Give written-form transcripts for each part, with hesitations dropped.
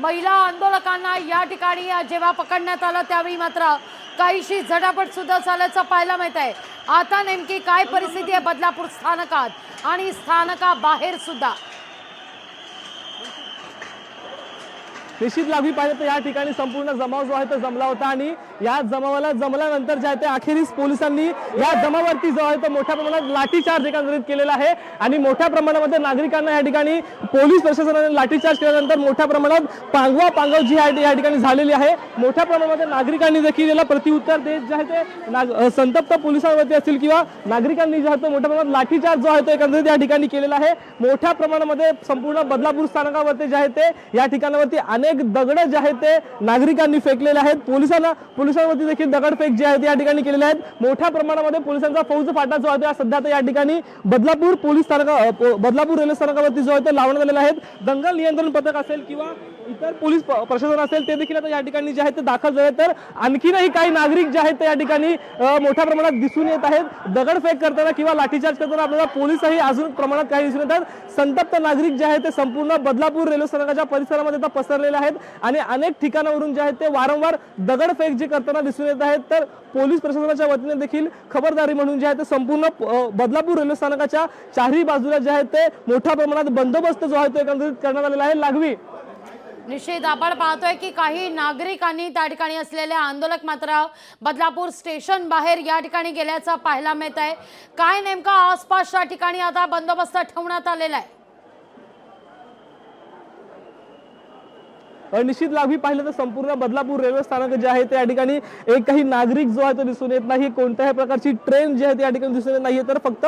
महिला आंदोलकांना या ठिकाणी जेव्हा पकडण्यात आलं त्यावेळी मात्र काहीशी झटापट सुद्धा झाल्याचं पाहायला मिळत आहे। आता नेमकी काय परिस्थिती आहे बदलापूर स्थानकात आणि स्थानकाबाहेर सुद्धा? निश्चित लागवी पाहिजे तर या ठिकाणी संपूर्ण जमाव जो आहे तो जमला होता आणि या जमावाला जमल्यानंतर जे आहे ते अखेरीस पोलिसांनी या जमावावरती जो आहे तो मोठ्या प्रमाणात लाठीचार्ज एकंदरीत केलेला आहे आणि मोठ्या प्रमाणामध्ये नागरिकांना या ठिकाणी पोलीस प्रशासनाने लाठीचार्ज केल्यानंतर मोठ्या प्रमाणात पांगवा जी आहे या ठिकाणी झालेली आहे। मोठ्या प्रमाणामध्ये नागरिकांनी देखील याला प्रत्युत्तर देत जे आहे ते संतप्त पोलिसांवरती असतील किंवा नागरिकांनी जे आहे तो मोठ्या प्रमाणात लाठीचार्ज जो आहे तो एकंदरीत या ठिकाणी केलेला आहे। मोठ्या प्रमाणामध्ये संपूर्ण बदलापूर स्थानकावरती जे आहे ते या ठिकाणावरती अनेक दगड जे आहेत ते नागरिकांनी फेकलेले आहेत। पोलिसांवरती देखील दगडफेक जे आहे ते या ठिकाणी केलेले आहेत। मोठ्या प्रमाणामध्ये पोलिसांचा फौज फाटा जो आहे सध्या या ठिकाणी बदलापूर बदलापूर रेल्वे स्थानकावरती जो आहे ते लावण्यात आलेला आहे। दंगल नियंत्रण पथक असेल किंवा इतर पोलीस प्रशासन असेल ते देखील आता या ठिकाणी जे आहे ते दाखल झाले। तर आणखीनही काही नागरिक जे आहेत ते या ठिकाणी मोठ्या प्रमाणात दिसून येत आहेत। दगडफेक करताना किंवा लाठीचार्ज करताना आपल्याला पोलीसही अजून प्रमाणात काही दिसून येतात। संतप्त नागरिक जे आहेत ते संपूर्ण बदलापूर रेल्वे स्थानकाच्या परिसरामध्ये आता पसरलेले आहेत आणि अनेक ठिकाणावरून जे आहेत ते वारंवार दगडफेक जे करताना दिसून येत आहेत। तर पोलीस प्रशासनाच्या वतीने देखील खबरदारी म्हणून जे आहे ते संपूर्ण बदलापूर रेल्वे स्थानकाच्या चारही बाजूला जे आहे ते मोठ्या प्रमाणात बंदोबस्त जो आहे तो एकंदरीत करण्यात आलेला आहे। लागवी निश्चित आपण पाहतोय की काही नागरिकांनी त्या ठिकाणी असलेले आंदोलक मात्र बदलापूर स्टेशन बाहेर या ठिकाणी गेल्याचं पाहायला मिळत आहे। काय नेमका आसपासच्या ठिकाणी आता बंदोबस्त ठेवण्यात आलेला आहे? निश्चित लागवी पाहिलं तर संपूर्ण बदलापूर रेल्वे स्थानक जे आहे ते या ठिकाणी एकही नागरिक जो आहे तो दिसून येत नाही। कोणत्याही प्रकारची ट्रेन जी आहे या ठिकाणी दिसून येत नाहीये। तर फक्त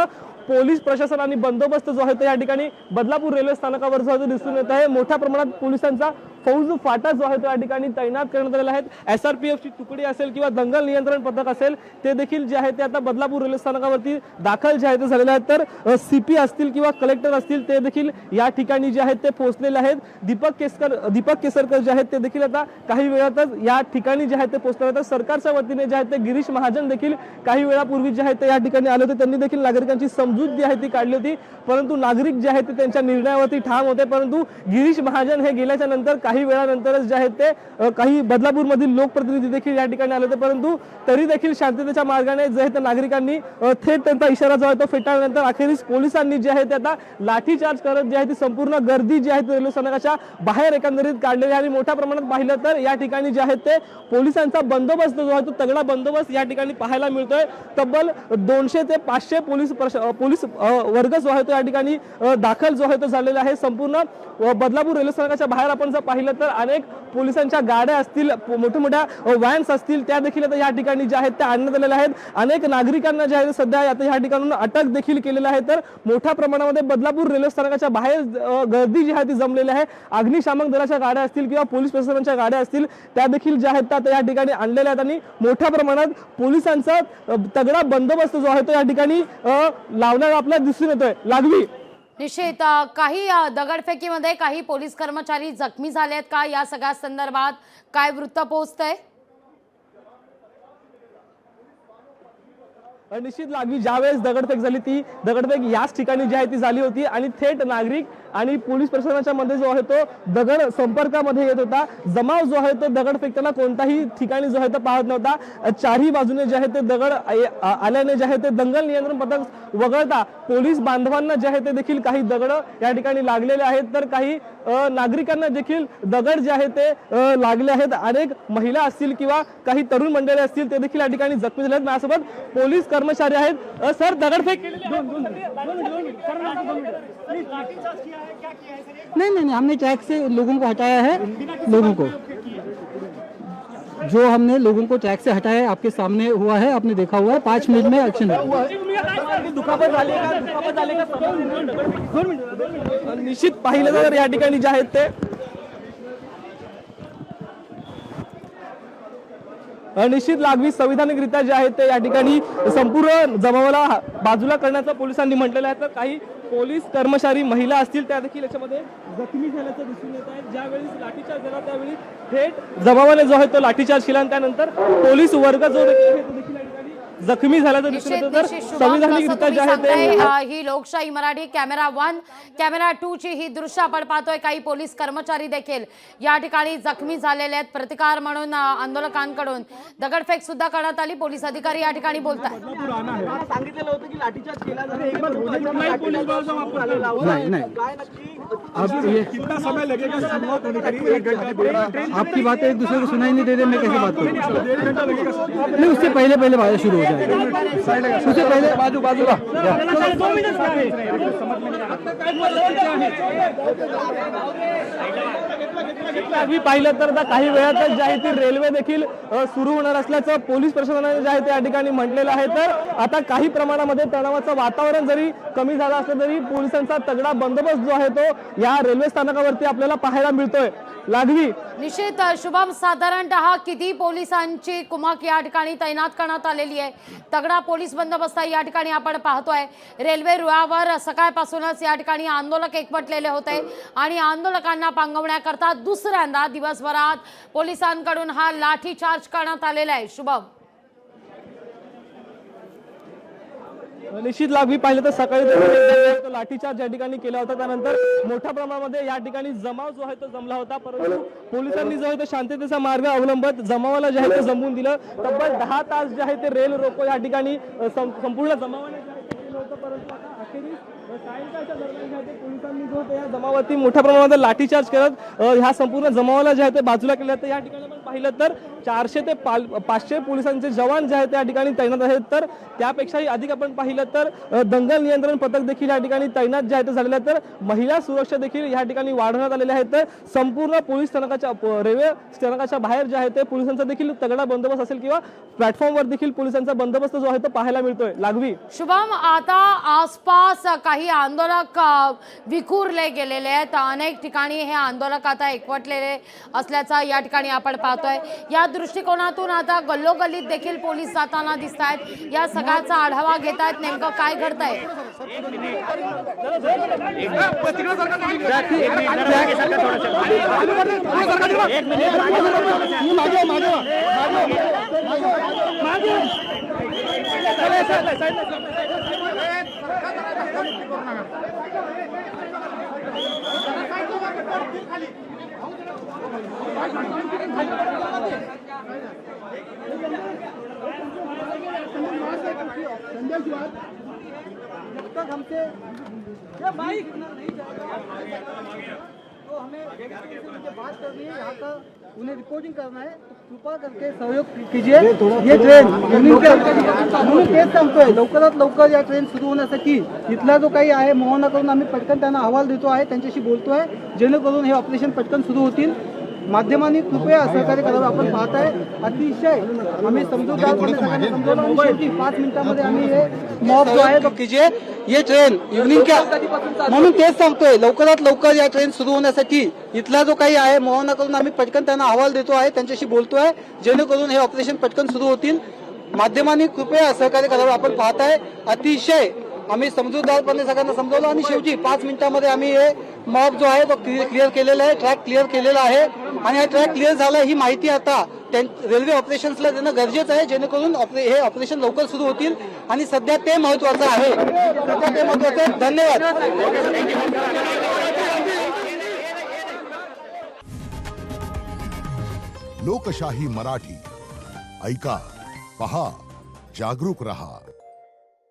पोलीस प्रशासन आणि बंदोबस्त जो आहे तो या ठिकाणी बदलापूर रेल्वे स्थानकावर जो आहे तो दिसून येत आहे। मोठ्या प्रमाणात पोलिसांचा फौज फाटा जो आहे तो या ठिकाणी तैनात करण्यात आलेला आहे। SRPF ची तुकडी असेल किंवा दंगल नियंत्रण पथक असेल ते देखील जे आहे ते आता बदलापूर रेल्वे स्थानकावरती दाखल जे आहे ते झालेले आहेत। तर CP असतील किंवा कलेक्टर असतील ते देखील या ठिकाणी जे आहेत ते पोहोचलेले आहेत। दीपक केसरकर जे आहेत ते देखील आता काही वेळातच या ठिकाणी जे आहे ते पोहोचणार आहेत। सरकारच्या वतीने जे आहे ते गिरीश महाजन देखील काही वेळापूर्वी जे आहे ते या ठिकाणी आले होते। त्यांनी देखील नागरिकांची समजूत जी आहे ती काढली होती, परंतु नागरिक जे आहेत ते त्यांच्या निर्णयावरती ठाम होते। परंतु गिरीश महाजन हे गेल्याच्या नंतर काही वेळानंतरच जे आहेत ते काही बदलापूर मधील लोकप्रतिनिधी देखील या ठिकाणी आले होते, परंतु तरी देखील शांततेच्या मार्गाने जे आहे ते नागरिकांनी थेट त्यांचा इशारा जो आहे तो फेटाळल्यानंतर अखेरीस पोलिसांनी जे आहे ते आता लाठीचार्ज करत जे आहे ती संपूर्ण गर्दी जी आहे रेल्वे स्थानकाच्या बाहेर एकंदरीत काढलेली आहे। आणि मोठ्या प्रमाणात पाहिलं तर या ठिकाणी जे आहेत ते पोलिसांचा बंदोबस्त जो आहे तो तगडा बंदोबस्त या ठिकाणी पाहायला मिळतोय। तब्बल 200 ते 500 पोलीस वर्ग जो आहे तो या ठिकाणी दाखल जो आहे तो झालेला आहे। संपूर्ण बदलापूर रेल्वे स्थानकाच्या बाहेर आपण जर पाहिलं तर अनेक पोलिसांच्या गाड्या असतील, मोठ्या व्हॅन्स असतील त्या देखील आता या ठिकाणी ज्या आहेत त्या आणण्यात आलेल्या आहेत। अनेक नागरिकांना जे आहे सध्या आता या ठिकाणून अटक देखील केलेलं आहे। तर मोठ्या प्रमाणामध्ये बदलापूर रेल्वे स्थानकाच्या बाहेर गर्दी जी आहे ती जमलेली आहे। अग्निशामक दलाच्या गाड्या असतील किंवा पोलीस प्रशासनाच्या गाड्या असतील त्या देखील ज्या आहेत त्या या ठिकाणी आणलेल्या आहेत आणि मोठ्या प्रमाणात पोलिसांचा तगडा बंदोबस्त जो आहे तो या ठिकाणी लावण्याला आपल्याला दिसून येतोय। लागवी निश्चित काही दगडफेकीमध्ये काही पोलीस कर्मचारी जखमी झाले आहेत का? या सगळ्या संदर्भात काय वृत्त पोहोचतंय? निश्चित लागवी ज्यावेळेस दगडफेक झाली ती दगडफेक याच ठिकाणी जी आहे ती झाली होती आणि थेट नागरिक आणि पोलीस प्रशासनाच्या मध्ये जो आहे तो दगड संपर्कामध्ये येत होता। जमाव जो आहे तो दगड फेकताना कोणताही ठिकाणी जो आहे तो पाहत नव्हता। चारही बाजूने जे आहे ते दगड आल्याने जे आहे ते दंगल नियंत्रण पथक वगळता पोलीस बांधवांना जे आहे ते देखील काही दगड या ठिकाणी लागलेले आहेत। तर काही नागरिकांना देखील दगड जे आहे ते लागले आहेत। अनेक महिला असतील किंवा काही तरुण मंडळी असतील ते देखील या ठिकाणी जखमी झाले आहेत। माझ्यासोबत पोलीस कर्मचारी आहेत। सर दगडफेक नहीं, हमने ट्रैक से लोगों को हटाया है। लोगों को जो हमने लोगों को ट्रैक से हटाया है आपके सामने हुआ है, आपने देखा हुआ है। 5 मिनट में एक्शन निश्चित पाहिलं तर या ठिकाणी जे आहेत ते निश्चित लागवी संविधानिकरित्या जे आहे ते या ठिकाणी संपूर्ण जमावाला बाजूला करण्याचं पोलिसांनी म्हटलेलं आहे। तर काही पोलीस कर्मचारी महिला असतील त्या देखील याच्यामध्ये जखमी झाल्याचं दिसून येत आहे। ज्यावेळी लाठीचार्ज झाला त्यावेळी थेट जमावाने जो आहे तो लाठीचार्ज केला आणि त्यानंतर पोलीस वर्ग जो देखील या ठिकाणी जखमी झाल्याचं दिसून निश्चित येतं. तर निश्चित शुभम, संविधानिक जसं रित्या तुम्ही जे आहे ते सांगताय, ही लोकशाही मराठी कॅमेरा 1 कॅमेरा 2 ची ही दृश्य आपण पाहतोय. काही पोलीस कर्मचारी देखील या ठिकाणी जखमी झालेले आहेत. प्रतिकार म्हणून आंदोलकांकडून दगडफेक सुद्धा करण्यात आली. पोलीस अधिकारी या ठिकाणी बोलतात. सांगितलेलं होतं की लाठीचार्ज केला जाईल. नहीं नहीं अब ये कितना समय लगेगा शुरुआत होने के लिए? 1 घंटा आपकी बातें एक दूसरे को सुनाई नहीं दे रहे, मैं कैसे बात करूँ? 1.5 घंटा लगेगा। नहीं, उससे पहले बात शुरू हो जाएगा। उससे पहले बाजूला आम्ही पाहिलं तर आता काही वेळातच जे आहे ती रेल्वे देखील सुरू होणार असल्याचं पोलीस प्रशासनाने जे आहे त्या ठिकाणी म्हटलेलं आहे. तर आता काही प्रमाणामध्ये तणावाचं वातावरण जरी कमी झालं असलं तरी पोलिसांचा तगडा बंदोबस्त जो आहे तो या रेल्वे स्थानकावरती आपल्याला पाहायला मिळतोय. लाघवी, निश्चित शुभम, साधारणतः किती पोलिसांची कुमक या ठिकाणी तैनात करण्यात आलेली आहे? तगडा पोलीस बंदोबस्त या ठिकाणी आपण पाहतोय. रेल्वे रुळावर सकाळपासूनच या ठिकाणी आंदोलक एकवटलेले होते आणि आंदोलकांना पांगवण्याकरता दुसऱ्यांदा दिवसभरात पोलिसांकडून हा लाठीचार्ज करण्यात आलेला आहे. शुभम, निश्चित लाघवी पाहिलं तर सकाळी देखील लाठीचार्ज या ठिकाणी केला होता. त्यानंतर मोठ्या प्रमाणामध्ये या ठिकाणी जमाव जो आहे तो जमला होता. परंतु पोलिसांनी जो आहे तो शांततेचा मार्ग अवलंबत जमावाला जे आहे ते जमवून दिलं. तब्बल 10 तास जे आहे ते रेल रोको या ठिकाणी संपूर्ण जमावाने जे आहे ते केलं होतं. परंतु आता अखेरीस सायंकाळच्या दरम्यान जे आहे ते पोलिसांनी जो होता या जमावावरती मोठ्या प्रमाणामध्ये लाठीचार्ज करत ह्या संपूर्ण जमावाला जे आहे ते बाजूला केलं. तर या ठिकाणी आपण पाहिलं तर 400 ते 500 पोलिसांचे जवान जे आहेत त्या ठिकाणी तैनात आहेत. तर त्यापेक्षाही अधिक आपण पाहिलं तर दंगल नियंत्रण पथक देखील या ठिकाणी तैनात जे आहेत झालेले आहेत. तर महिला सुरक्षा देखील या ठिकाणी वाढवण्यात आलेले आहेत. तर संपूर्ण पोलीस स्थानकाच्या रेल्वे स्थानकाच्या बाहेर जे आहे ते पोलिसांचा देखील तगडा बंदोबस्त असेल किंवा प्लॅटफॉर्मवर देखील पोलिसांचा बंदोबस्त जो आहे तो पाहायला मिळतोय. लाघवी, शुभम, आता आसपास काही आंदोलक विखुरले गेलेले आहेत. अनेक ठिकाणी हे आंदोलक आता एकवटलेले असल्याचा या ठिकाणी आपण पाहतोय. या दृष्टिकोनातून आता गल्लोगल्लीत देखील पोलीस जाताना दिसत आहेत. या सगळ्याचा आढावा घेत आहेत. नेमकं काय घडतंय? जब तक हमसे ये बाइक नहीं जाएगा तो हमें उनसे बात करनी है. यहाँ का उन्हें रिपोर्टिंग करना है. तो कृपा करके सहयोग कीजिए. ये ट्रेन म्हणून तेच सांगतोय, लवकरात लवकर या ट्रेन सुरू होण्यासाठी इथला जो काही आहे मोहना करून आम्ही पटकन त्यांना अहवाल देतो आहे, त्यांच्याशी बोलतोय, जेणेकरून हे ऑपरेशन पटकन सुरू होतील. माध्यमांनी कृपया सहकार्य करावं. आपण पाहताय अतिशय आम्ही समजूतदारपणे सगळ्यांना समजावलं आणि शेवटी 5 मिनिटांमध्ये आम्ही हे मॉब जो आहे तो कीजिए. ये ट्रेन इव्हनिंग क्या म्हणून तेच सांगतोय, लवकरात लवकर या ट्रेन सुरू होण्यासाठी इथला जो काही आहे मोहना करून आम्ही पटकन त्यांना अहवाल देतो आहे, त्यांच्याशी बोलतोय, जेणेकरून हे ऑपरेशन पटकन सुरू होतील. माध्यमांनी कृपया सहकार्य करावं. आपण पाहताय अतिशय आम्ही समजूतदारपणे सगळ्यांना समजावलं आणि शेवटी 5 मिनिटांमध्ये आम्ही हे मॉब जो आहे तो क्लिअर केलेला आहे, ट्रॅक क्लिअर केलेला आहे. आणि हा ट्रॅक क्लिअर झाला ही माहिती आता रेल्वे ऑपरेशन्सला देणं गरजेचं आहे, जेणेकरून हे ऑपरेशन लवकर सुरू होतील. आणि सध्या ते महत्वाचं आहे. सध्या ते महत्वाचं आहे. धन्यवाद. लोकशाही मराठी ऐका, पहा, जागरूक रहा.